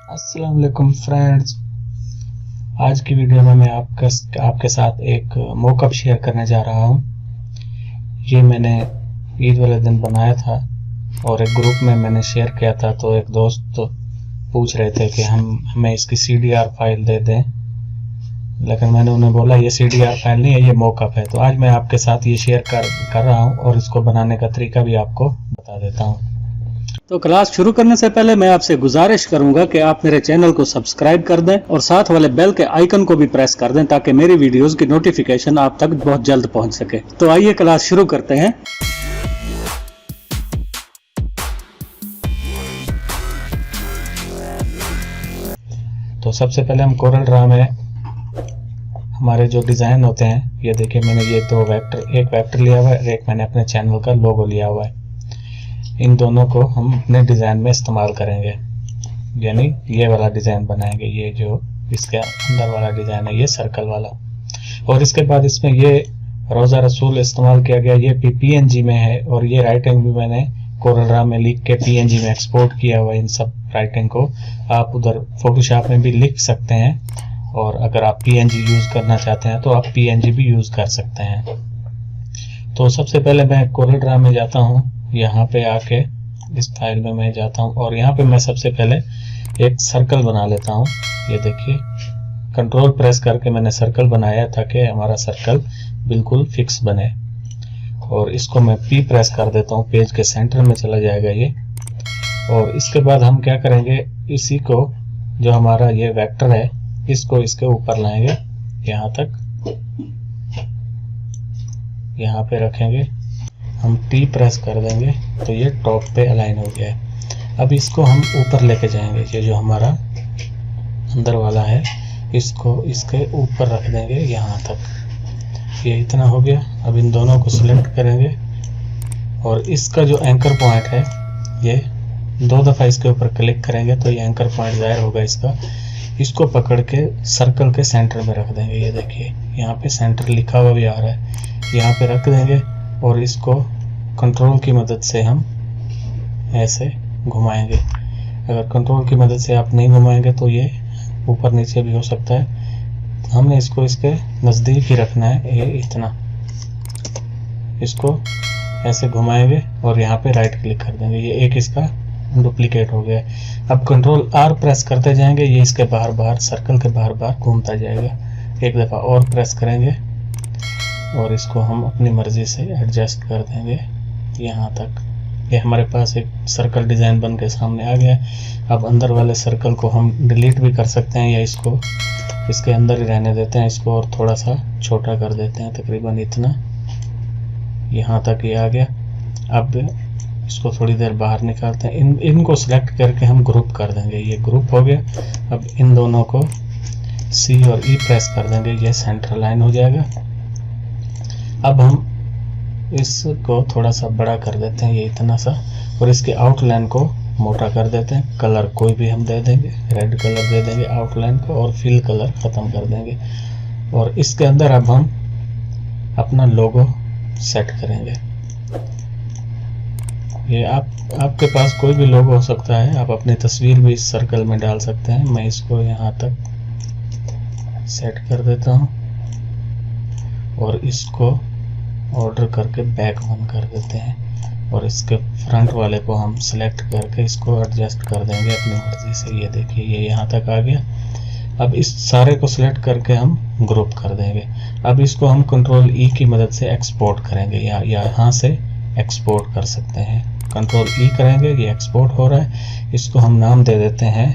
अस्सलाम वालेकुम फ्रेंड्स। आज की वीडियो में मैं आपके साथ एक मॉकअप शेयर करने जा रहा हूँ। ये मैंने ईद वाले दिन बनाया था और एक ग्रुप में मैंने शेयर किया था। तो एक दोस्त पूछ रहे थे कि हमें इसकी CDR फाइल दे दें, लेकिन मैंने उन्हें बोला ये CDR फाइल नहीं है, ये मॉकअप है। तो आज मैं आपके साथ ये शेयर कर रहा हूँ और इसको बनाने का तरीका भी आपको बता देता हूँ। तो क्लास शुरू करने से पहले मैं आपसे गुजारिश करूंगा कि आप मेरे चैनल को सब्सक्राइब कर दें और साथ वाले बेल के आइकन को भी प्रेस कर दें ताकि मेरी वीडियोस की नोटिफिकेशन आप तक बहुत जल्द पहुंच सके। तो आइए क्लास शुरू करते हैं। तो सबसे पहले हम कोरल ड्रा में हमारे जो डिज़ाइन होते हैं, ये देखिए मैंने ये दो वेक्टर, एक वेक्टर लिया हुआ है, एक मैंने अपने चैनल का लोगो लिया हुआ है। इन दोनों को हम अपने डिज़ाइन में इस्तेमाल करेंगे, यानी ये वाला डिज़ाइन बनाएंगे। ये जो इसके अंदर वाला डिज़ाइन है ये सर्कल वाला, और इसके बाद इसमें ये रोज़ा रसूल इस्तेमाल किया गया। ये PNG में है और ये राइटिंग भी मैंने कोरल ड्रा में लिख के PNG में एक्सपोर्ट किया हुआ है। इन सब राइटिंग को आप उधर फोटोशॉप में भी लिख सकते हैं, और अगर आप PNG यूज़ करना चाहते हैं तो आप PNG भी यूज़ कर सकते हैं। तो सबसे पहले मैं कोरल ड्रा में जाता हूँ, यहाँ पे आके इस फाइल में मैं जाता हूँ और यहाँ पे मैं सबसे पहले एक सर्कल बना लेता हूँ। ये देखिए कंट्रोल प्रेस करके मैंने सर्कल बनाया ताकि हमारा सर्कल बिल्कुल फिक्स बने, और इसको मैं P प्रेस कर देता हूँ, पेज के सेंटर में चला जाएगा ये। और इसके बाद हम क्या करेंगे, इसी को जो हमारा ये वेक्टर है इसको इसके ऊपर लाएंगे, यहाँ तक, यहाँ पे रखेंगे, हम T प्रेस कर देंगे तो ये टॉप पे अलाइन हो गया है। अब इसको हम ऊपर लेके जाएंगे, ये जो हमारा अंदर वाला है इसको इसके ऊपर रख देंगे यहाँ तक। ये इतना हो गया। अब इन दोनों को सिलेक्ट करेंगे और इसका जो एंकर पॉइंट है ये 2 दफ़ा इसके ऊपर क्लिक करेंगे तो ये एंकर पॉइंट ज़ाहिर होगा इसका। इसको पकड़ के सर्कल के सेंटर में रख देंगे। ये देखिए यहाँ पे सेंटर लिखा हुआ भी आ रहा है, यहाँ पे रख देंगे और इसको कंट्रोल की मदद से हम ऐसे घुमाएंगे। अगर कंट्रोल की मदद से आप नहीं घुमाएंगे तो ये ऊपर नीचे भी हो सकता है। हमने इसको इसके नज़दीक ही रखना है, ये इतना, इसको ऐसे घुमाएंगे और यहाँ पे राइट क्लिक कर देंगे। ये एक इसका डुप्लीकेट हो गया। अब कंट्रोल R प्रेस करते जाएंगे, ये इसके बाहर बाहर सर्कल के बाहर बाहर घूमता जाएगा। एक दफ़ा और प्रेस करेंगे और इसको हम अपनी मर्जी से एडजस्ट कर देंगे यहाँ तक। ये हमारे पास एक सर्कल डिज़ाइन बन के सामने आ गया। अब अंदर वाले सर्कल को हम डिलीट भी कर सकते हैं या इसको इसके अंदर ही रहने देते हैं। इसको और थोड़ा सा छोटा कर देते हैं, तकरीबन इतना, यहाँ तक ये आ गया। अब इसको थोड़ी देर बाहर निकालते हैं। इनको सिलेक्ट करके हम ग्रुप कर देंगे, ये ग्रुप हो गया। अब इन दोनों को C और E प्रेस कर देंगे, ये सेंटर लाइन हो जाएगा। अब हम इसको थोड़ा सा बड़ा कर देते हैं, ये इतना सा, और इसके आउटलाइन को मोटा कर देते हैं। कलर कोई भी हम दे देंगे, रेड कलर दे देंगे आउटलाइन को, और फिल कलर ख़त्म कर देंगे। और इसके अंदर अब हम अपना लोगो सेट करेंगे। ये आपके पास कोई भी लोगो हो सकता है, आप अपनी तस्वीर भी इस सर्कल में डाल सकते हैं। मैं इसको यहाँ तक सेट कर देता हूँ और इसको ऑर्डर करके बैक 1 कर देते हैं, और इसके फ्रंट वाले को हम सिलेक्ट करके इसको एडजस्ट कर देंगे अपनी मर्जी से। ये देखिए ये यहाँ तक आ गया। अब इस सारे को सिलेक्ट करके हम ग्रुप कर देंगे। अब इसको हम कंट्रोल E की मदद से एक्सपोर्ट करेंगे, या यहाँ से एक्सपोर्ट कर सकते हैं। कंट्रोल E करेंगे, ये एक्सपोर्ट हो रहा है। इसको हम नाम दे देते हैं,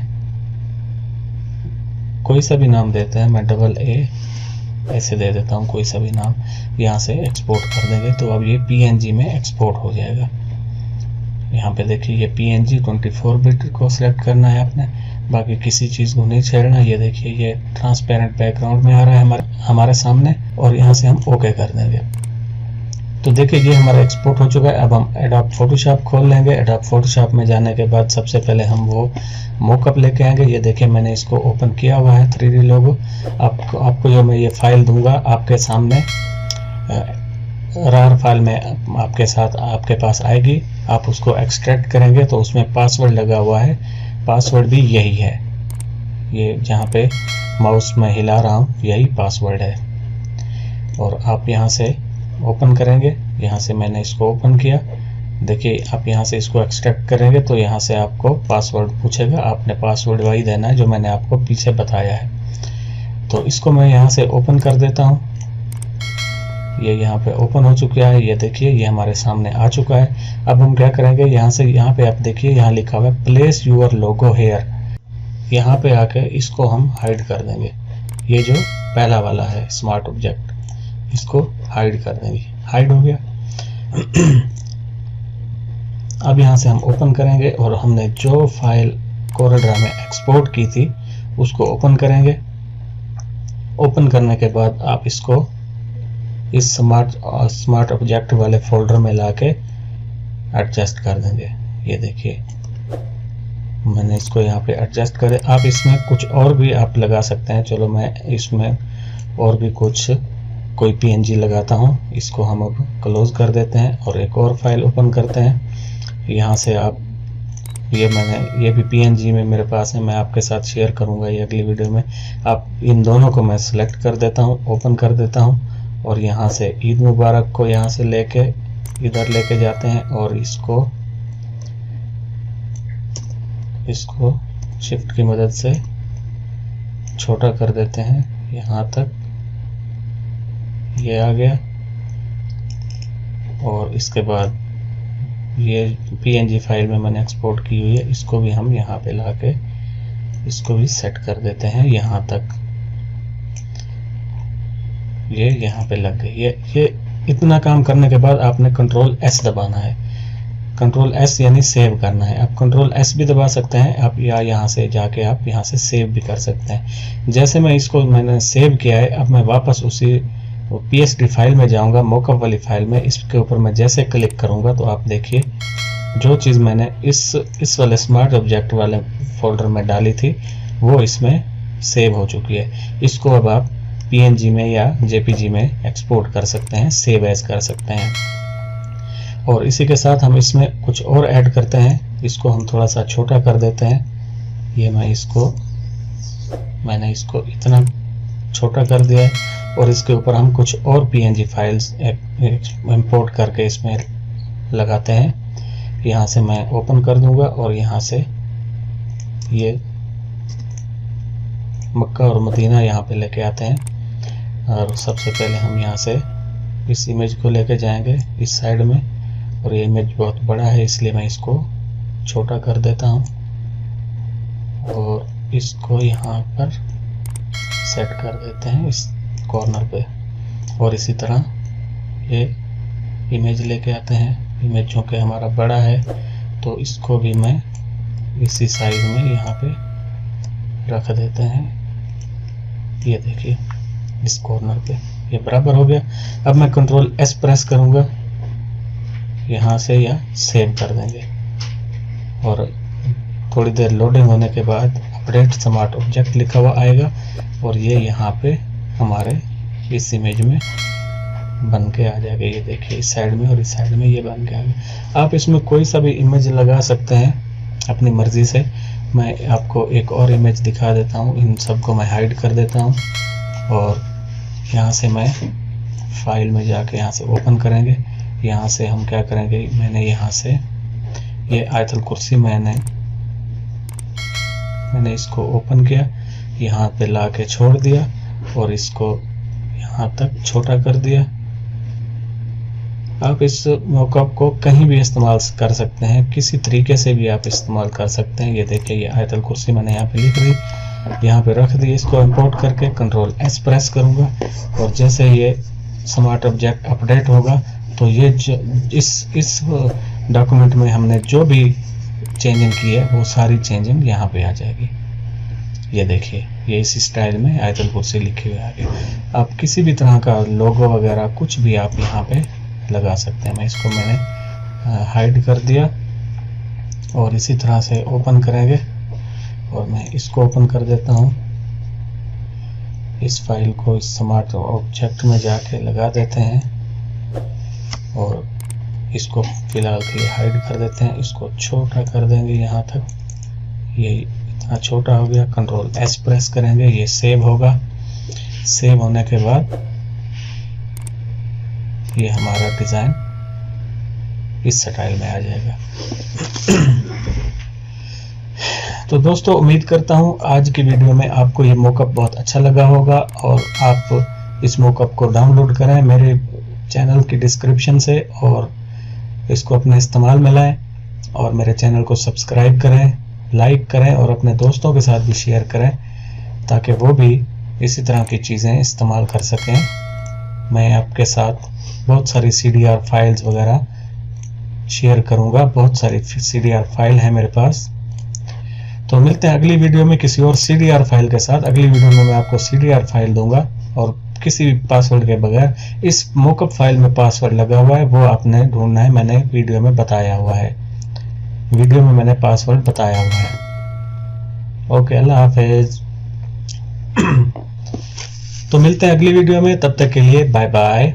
कोई सा भी नाम देते हैं, मैं AA ऐसे दे देता हूँ, कोई सा भी नाम। यहाँ से एक्सपोर्ट कर देंगे तो अब ये PNG में एक्सपोर्ट हो जाएगा। यहाँ पे देखिए ये PNG 24 बिट को सिलेक्ट करना है आपने, बाकी किसी चीज़ को नहीं छेड़ना। ये देखिए ये ट्रांसपेरेंट बैकग्राउंड में आ रहा है हमारे सामने, और यहाँ से हम ओके कर देंगे। तो देखिए ये हमारा एक्सपोर्ट हो चुका है। अब हम एडोब फोटोशॉप खोल लेंगे। एडोब फोटोशॉप में जाने के बाद सबसे पहले हम वो मॉकअप लेके आएंगे। ये देखिए मैंने इसको ओपन किया हुआ है 3D लोगो। आपको जो मैं ये फाइल दूंगा आपके सामने रार फाइल में आपके पास आएगी। आप उसको एक्सट्रैक्ट करेंगे तो उसमें पासवर्ड लगा हुआ है, पासवर्ड भी यही है। ये जहाँ पे माउस में हिला रहा हूँ यही पासवर्ड है। और आप यहाँ से ओपन करेंगे, यहाँ से मैंने इसको ओपन किया। देखिए आप यहाँ से इसको एक्सट्रैक्ट करेंगे तो यहाँ से आपको पासवर्ड पूछेगा, आपने पासवर्ड वही देना है जो मैंने आपको पीछे बताया है। तो इसको मैं यहाँ से ओपन कर देता हूँ। ये यहाँ पे ओपन हो चुका है, ये देखिए ये हमारे सामने आ चुका है। अब हम क्या करेंगे, यहाँ से यहाँ पे आप देखिए यहाँ लिखा हुआ है प्लेस यूर लोगो हेयर। यहाँ पे आके इसको हम हाइड कर देंगे। ये जो पहला वाला है स्मार्ट ऑब्जेक्ट, इसको हाइड कर देंगे। हाइड हो गया। अब यहाँ से हम ओपन करेंगे और हमने जो फाइल कोरलड्रा में एक्सपोर्ट की थी उसको ओपन करेंगे। ओपन करने के बाद आप इसको इस स्मार्ट ऑब्जेक्ट वाले फोल्डर में लाके एडजस्ट कर देंगे। ये देखिए मैंने इसको यहाँ पे एडजस्ट करे। आप इसमें कुछ और भी आप लगा सकते हैं। चलो मैं इसमें और भी कोई PNG लगाता हूँ। इसको हम अब क्लोज कर देते हैं और एक और फाइल ओपन करते हैं। यहाँ से आप ये भी PNG में मेरे पास है, मैं आपके साथ शेयर करूँगा ये अगली वीडियो में। आप इन दोनों को मैं सिलेक्ट कर देता हूँ, ओपन कर देता हूँ और यहाँ से ईद मुबारक को यहाँ से लेके इधर लेके जाते हैं और इसको शिफ्ट की मदद से छोटा कर देते हैं। यहाँ तक ये आ गया। और इसके बाद ये PNG फाइल में मैंने एक्सपोर्ट की हुई है, इसको भी हम यहाँ पे लाके इसको भी सेट कर देते हैं। यहाँ तक ये यहाँ पे लग गई। ये इतना काम करने के बाद आपने कंट्रोल S दबाना है। कंट्रोल S यानी सेव करना है। आप कंट्रोल S भी दबा सकते हैं आप, या यहाँ से जाके आप यहाँ से सेव भी कर सकते हैं। जैसे मैंने सेव किया है, अब मैं वापस उसी PSD फाइल में जाऊंगा, मॉकअप वाली फाइल में। इसके ऊपर मैं जैसे क्लिक करूंगा तो आप देखिए जो चीज़ मैंने इस वाले स्मार्ट ऑब्जेक्ट वाले फोल्डर में डाली थी वो इसमें सेव हो चुकी है। इसको अब आप PNG में या JPG में एक्सपोर्ट कर सकते हैं, सेव एज कर सकते हैं। और इसी के साथ हम इसमें कुछ और ऐड करते हैं। इसको हम थोड़ा सा छोटा कर देते हैं। ये मैंने इसको इतना छोटा कर दिया है और इसके ऊपर हम कुछ और PNG फाइल्स इंपोर्ट करके इसमें लगाते हैं। यहाँ से मैं ओपन कर दूंगा और यहाँ से ये मक्का और मदीना यहाँ पे लेके आते हैं। और सबसे पहले हम यहाँ से इस इमेज को लेके जाएंगे इस साइड में, और ये इमेज बहुत बड़ा है इसलिए मैं इसको छोटा कर देता हूँ और इसको यहाँ पर सेट कर देते हैं इस कॉर्नर पे। और इसी तरह ये इमेज लेके आते हैं। इमेज जो कि हमारा बड़ा है तो इसको भी मैं इसी साइज में यहाँ पे रख देते हैं। ये देखिए इस कॉर्नर पे ये बराबर हो गया। अब मैं कंट्रोल S प्रेस करूँगा यहाँ से, या सेव कर देंगे। और थोड़ी देर लोडिंग होने के बाद अपडेट स्मार्ट ऑब्जेक्ट लिखा हुआ आएगा और ये यहाँ पे हमारे इस इमेज में बन के आ जाएगा। ये देखिए इस साइड में और इस साइड में ये बन के आ गया। आप इसमें कोई सा भी इमेज लगा सकते हैं अपनी मर्जी से। मैं आपको एक और इमेज दिखा देता हूँ। इन सबको मैं हाइड कर देता हूँ और यहाँ से मैं फाइल में जाके यहाँ से ओपन करेंगे। यहाँ से हम क्या करेंगे, मैंने यहाँ से ये आयतुल कुर्सी मैंने इसको ओपन किया, यहाँ पे ला के छोड़ दिया और इसको यहाँ तक छोटा कर दिया। आप इस मॉकअप को कहीं भी इस्तेमाल कर सकते हैं, किसी तरीके से भी आप इस्तेमाल कर सकते हैं। ये देखिए ये आयतुल कुर्सी मैंने यहाँ पे लिख दी, यहाँ पे रख दी। इसको इंपोर्ट करके कंट्रोल S प्रेस करूँगा और जैसे ये स्मार्ट ऑब्जेक्ट अपडेट होगा तो ये इस डॉक्यूमेंट में हमने जो भी चेंजिंग की है वो सारी चेंजिंग यहाँ पे आ जाएगी। ये देखिए ये इस स्टाइल में आयतुल कुर्सी लिखी हुई आ गई। आप किसी भी तरह का लोगो वगैरह कुछ भी आप यहाँ पे लगा सकते हैं। इसको मैंने हाइड कर दिया और इसी तरह से ओपन करेंगे और मैं इसको ओपन कर देता हूँ। इस फाइल को इस स्मार्ट ऑब्जेक्ट में जाके लगा देते हैं और इसको फिलहाल के लिए हाइड कर देते हैं। इसको छोटा कर देंगे यहाँ तक, यही छोटा हो गया, कंट्रोल एस प्रेस करेंगे, ये सेव होगा। सेव होने के बाद ये हमारा डिजाइन इस स्टाइल में आ जाएगा। तो दोस्तों उम्मीद करता हूं आज की वीडियो में आपको ये मॉकअप बहुत अच्छा लगा होगा और आप इस मॉकअप को डाउनलोड करें मेरे चैनल की डिस्क्रिप्शन से और इसको अपने इस्तेमाल में लाएं और मेरे चैनल को सब्सक्राइब करें, लाइक करें और अपने दोस्तों के साथ भी शेयर करें ताकि वो भी इसी तरह की चीज़ें इस्तेमाल कर सकें। मैं आपके साथ बहुत सारी CDR फाइल्स वगैरह शेयर करूंगा, बहुत सारी CDR फाइल है मेरे पास। तो मिलते हैं अगली वीडियो में किसी और CDR फाइल के साथ। अगली वीडियो में मैं आपको CDR फाइल दूंगा और किसी भी पासवर्ड के बगैर। इस मॉकअप फाइल में पासवर्ड लगा हुआ है, वो आपने ढूंढना है, मैंने वीडियो में बताया हुआ है, वीडियो में मैंने पासवर्ड बताया हुआ है। ओके, अल्लाह हाफिज। तो मिलते हैं अगली वीडियो में, तब तक के लिए बाय बाय।